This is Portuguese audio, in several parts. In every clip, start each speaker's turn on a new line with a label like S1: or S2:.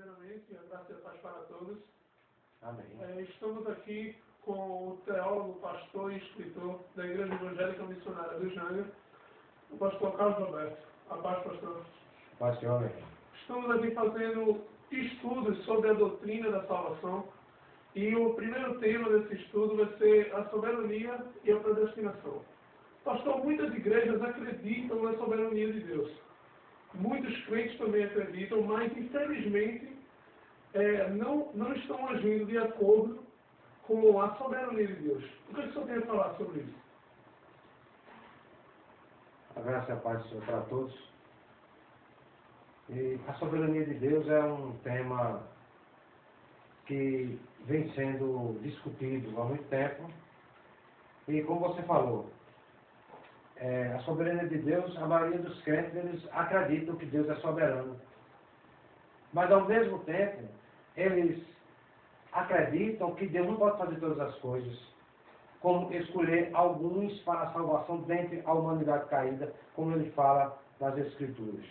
S1: Primeiramente, a graça e a paz para todos.
S2: Amém.
S1: Estamos aqui com o teólogo, pastor e escritor da Igreja Evangélica Missionária do Jânio, o pastor Carlos Roberto. A paz, pastor.
S2: Paz, Senhor.
S1: Estamos aqui fazendo estudos sobre a doutrina da salvação e o primeiro tema desse estudo vai ser a soberania e a predestinação. Pastor, muitas igrejas acreditam na soberania de Deus. Muitos crentes também acreditam, mas infelizmente não estão agindo de acordo com a soberania de Deus. O que o senhor tem a falar sobre isso?
S2: A graça e a paz do Senhor para todos. E a soberania de Deus é um tema que vem sendo discutido há muito tempo. E como você falou, a soberania de Deus, a maioria dos crentes, eles acreditam que Deus é soberano. Mas ao mesmo tempo, eles acreditam que Deus não pode fazer todas as coisas, como escolher alguns para a salvação dentre a humanidade caída, como ele fala nas Escrituras.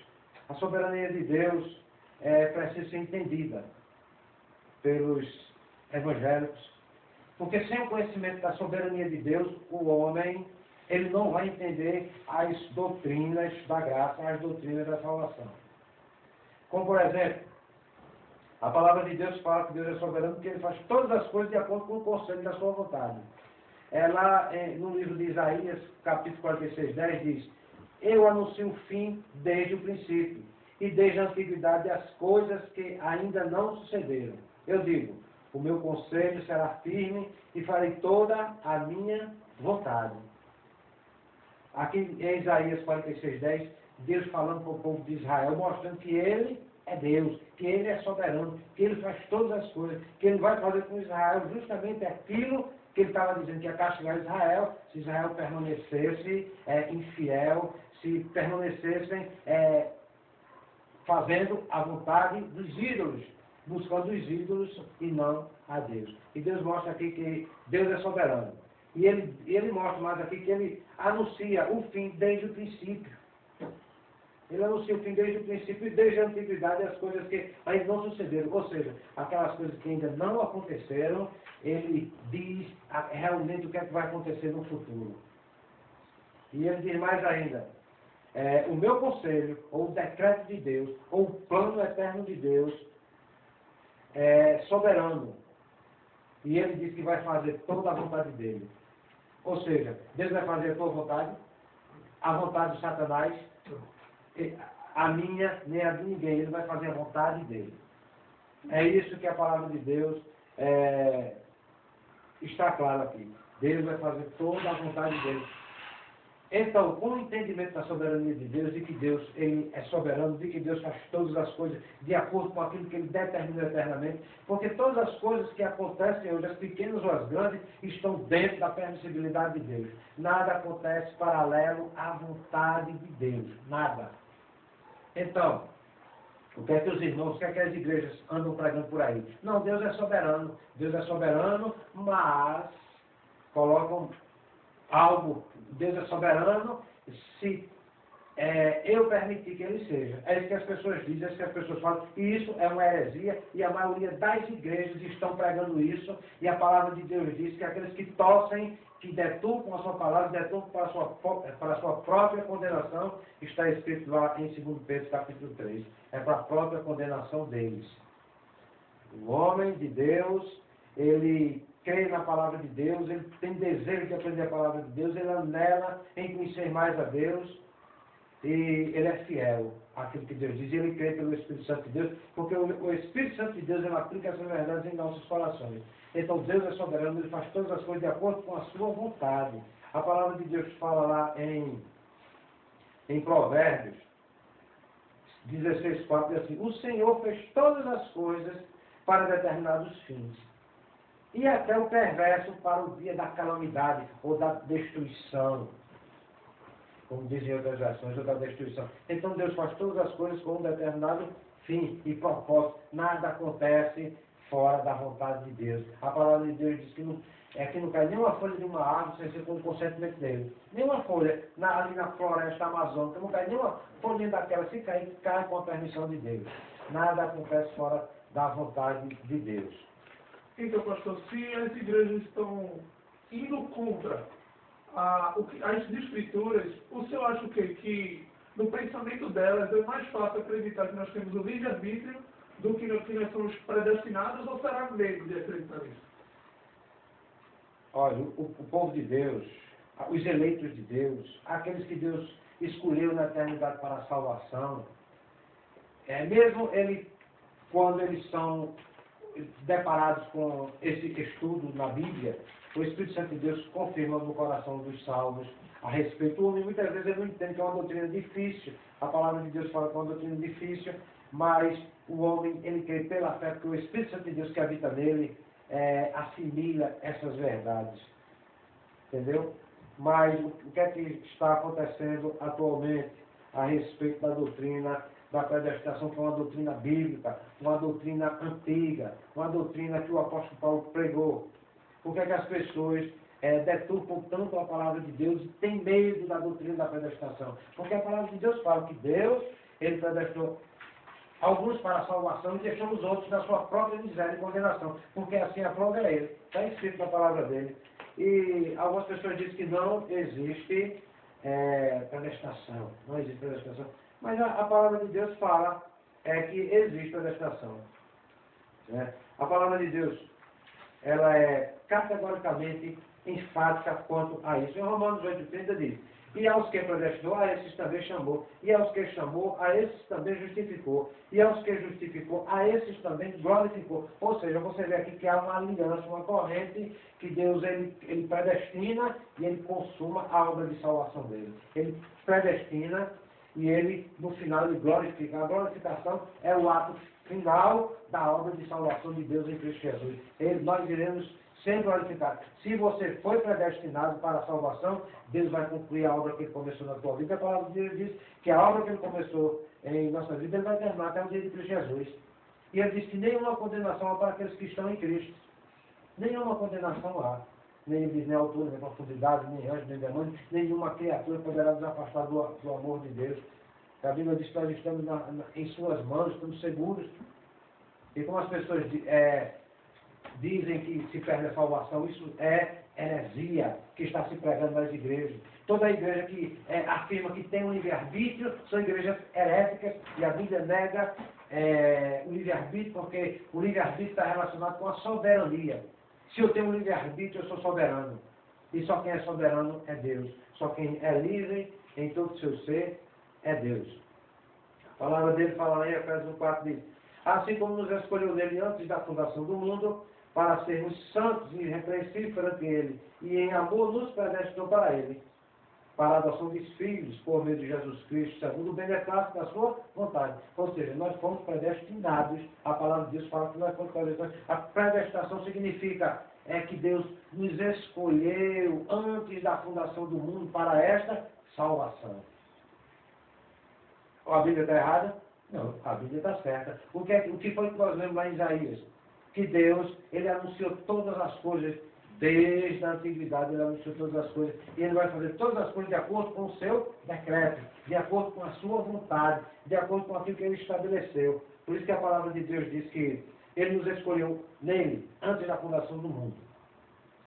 S2: A soberania de Deus precisa ser entendida pelos evangélicos, porque sem o conhecimento da soberania de Deus, o homem ele não vai entender as doutrinas da graça, as doutrinas da salvação. Como, por exemplo, a palavra de Deus fala que Deus é soberano porque ele faz todas as coisas de acordo com o conselho da sua vontade. Lá no livro de Isaías, capítulo 46, 10, diz: eu anuncio o fim desde o princípio, e desde a antiguidade as coisas que ainda não sucederam. Eu digo, o meu conselho será firme e farei toda a minha vontade. Aqui em Isaías 46, 10, Deus falando para o povo de Israel, mostrando que Ele é Deus, que Ele é soberano, que Ele faz todas as coisas, que Ele vai fazer com Israel justamente aquilo que Ele estava dizendo, que ia castigar Israel, se Israel permanecesse infiel, se permanecessem fazendo a vontade dos ídolos, buscando os ídolos e não a Deus. E Deus mostra aqui que Deus é soberano. E ele mostra mais aqui que ele anuncia o fim desde o princípio. Ele anuncia o fim desde o princípio e desde a antiguidade as coisas que ainda não sucederam. Ou seja, aquelas coisas que ainda não aconteceram, ele diz realmente o que é que vai acontecer no futuro. E ele diz mais ainda, o meu conselho, ou o decreto de Deus, ou o plano eterno de Deus, é soberano. E ele diz que vai fazer toda a vontade dele. Ou seja, Deus vai fazer a tua vontade, a vontade de Satanás, a minha, nem a de ninguém. Ele vai fazer a vontade dele. É isso que a palavra de Deus está clara aqui. Deus vai fazer toda a vontade dele. Então, com o entendimento da soberania de Deus, de que Deus ele é soberano, de que Deus faz todas as coisas de acordo com aquilo que Ele determinou eternamente, porque todas as coisas que acontecem hoje, as pequenas ou as grandes, estão dentro da permissibilidade de Deus. Nada acontece paralelo à vontade de Deus. Nada. Então, o que é que os irmãos, o que é que as igrejas andam pregando por aí? Não, Deus é soberano. Deus é soberano, mas colocam algo, Deus é soberano, se eu permitir que Ele seja. É isso que as pessoas dizem, é isso que as pessoas falam, e isso é uma heresia, e a maioria das igrejas estão pregando isso, e a palavra de Deus diz que aqueles que torcem, que deturpam a sua palavra, deturpam para a sua própria condenação, está escrito lá em 2 Pedro capítulo 3, é para a própria condenação deles. O homem de Deus, ele crê na palavra de Deus, ele tem desejo de aprender a palavra de Deus, ele anela em conhecer mais a Deus, e ele é fiel àquilo que Deus diz, e ele crê pelo Espírito Santo de Deus, porque o Espírito Santo de Deus, ele aplica essas verdades em nossos corações. Então Deus é soberano, ele faz todas as coisas de acordo com a sua vontade. A palavra de Deus fala lá em Provérbios 16:4, diz assim: o Senhor fez todas as coisas para determinados fins, e até o perverso para o dia da calamidade ou da destruição, como dizem outras versões, ou da destruição. Então Deus faz todas as coisas com um determinado fim e propósito. Nada acontece fora da vontade de Deus. A palavra de Deus diz que não cai nenhuma folha de uma árvore sem ser com o consentimento dele. Nenhuma folha ali na floresta amazônica, não cai nenhuma folhinha daquela, se cair, cai com a permissão de Deus. Nada acontece fora da vontade de Deus.
S1: Então, pastor, se as igrejas estão indo contra as escrituras, o senhor acha o quê? Que no pensamento delas é mais fácil acreditar que nós temos o livre-arbítrio do que nós somos predestinados, ou será medo de acreditar nisso?
S2: Olha, o povo de Deus, os eleitos de Deus, aqueles que Deus escolheu na eternidade para a salvação, mesmo quando eles são deparados com esse estudo na Bíblia, o Espírito Santo de Deus confirma no coração dos salvos a respeito. O homem muitas vezes ele não entende que é uma doutrina difícil, a palavra de Deus fala que é uma doutrina difícil, mas o homem, ele crê pela fé, porque o Espírito Santo de Deus que habita nele assimila essas verdades. Entendeu? Mas o que é que está acontecendo atualmente a respeito da doutrina da predestinação, que é uma doutrina bíblica, uma doutrina antiga, uma doutrina que o apóstolo Paulo pregou? Por que é que as pessoas deturpam tanto a palavra de Deus e têm medo da doutrina da predestinação? Porque a palavra de Deus fala que Deus, ele predestinou alguns para a salvação e deixou os outros na sua própria miséria e condenação, porque assim aprova ele. Está escrito na palavra dele. E algumas pessoas dizem que não existe predestinação, não existe predestinação. Mas a palavra de Deus fala que existe predestinação. Né? A palavra de Deus, ela é categoricamente enfática quanto a isso. Em Romanos 8,30 diz: e aos que predestinou, a esses também chamou. E aos que chamou, a esses também justificou. E aos que justificou, a esses também glorificou. Ou seja, você vê aqui que há uma aliança, uma corrente, que Deus ele predestina e ele consuma a obra de salvação dele. Ele predestina e ele, no final, ele glorifica. A glorificação é o ato final da obra de salvação de Deus em Cristo Jesus. Nós iremos ser glorificados. Se você foi predestinado para a salvação, Deus vai concluir a obra que ele começou na tua vida. A palavra de Deus diz que a obra que ele começou em nossa vida, ele vai terminar até o dia de Cristo Jesus. E ele diz que nenhuma condenação há para aqueles que estão em Cristo. Nenhuma condenação há. Nem diz, nem altura, nem profundidade, nem anjo, nem demônio, nenhuma criatura poderá nos afastar do amor de Deus. A Bíblia diz que nós estamos em suas mãos, estamos seguros. E como as pessoas dizem que se perde a salvação, isso é heresia que está se pregando nas igrejas. Toda igreja que afirma que tem um livre-arbítrio são igrejas heréticas, e a Bíblia nega o livre-arbítrio, porque o livre-arbítrio está relacionado com a soberania. Se eu tenho um livre-arbítrio, eu sou soberano. E só quem é soberano é Deus. Só quem é livre em todo o seu ser é Deus. A palavra dele fala lá em Efésios 4, diz: assim como nos escolheu nele antes da fundação do mundo, para sermos santos e irrepreensíveis perante ele, e em amor nos predestinou para ele, para a adoção dos filhos, por meio de Jesus Cristo, segundo o beneplácito da sua vontade. Ou seja, nós fomos predestinados. A palavra de Deus fala que nós fomos predestinados. A predestinação significa que Deus nos escolheu antes da fundação do mundo para esta salvação. A Bíblia está errada? Não, a Bíblia está certa. O que foi que nós lemos lá em Isaías? Que Deus, ele anunciou todas as coisas, desde a antiguidade ele anunciou todas as coisas, e ele vai fazer todas as coisas de acordo com o seu decreto, de acordo com a sua vontade, de acordo com aquilo que ele estabeleceu. Por isso que a palavra de Deus diz que ele nos escolheu nele, antes da fundação do mundo.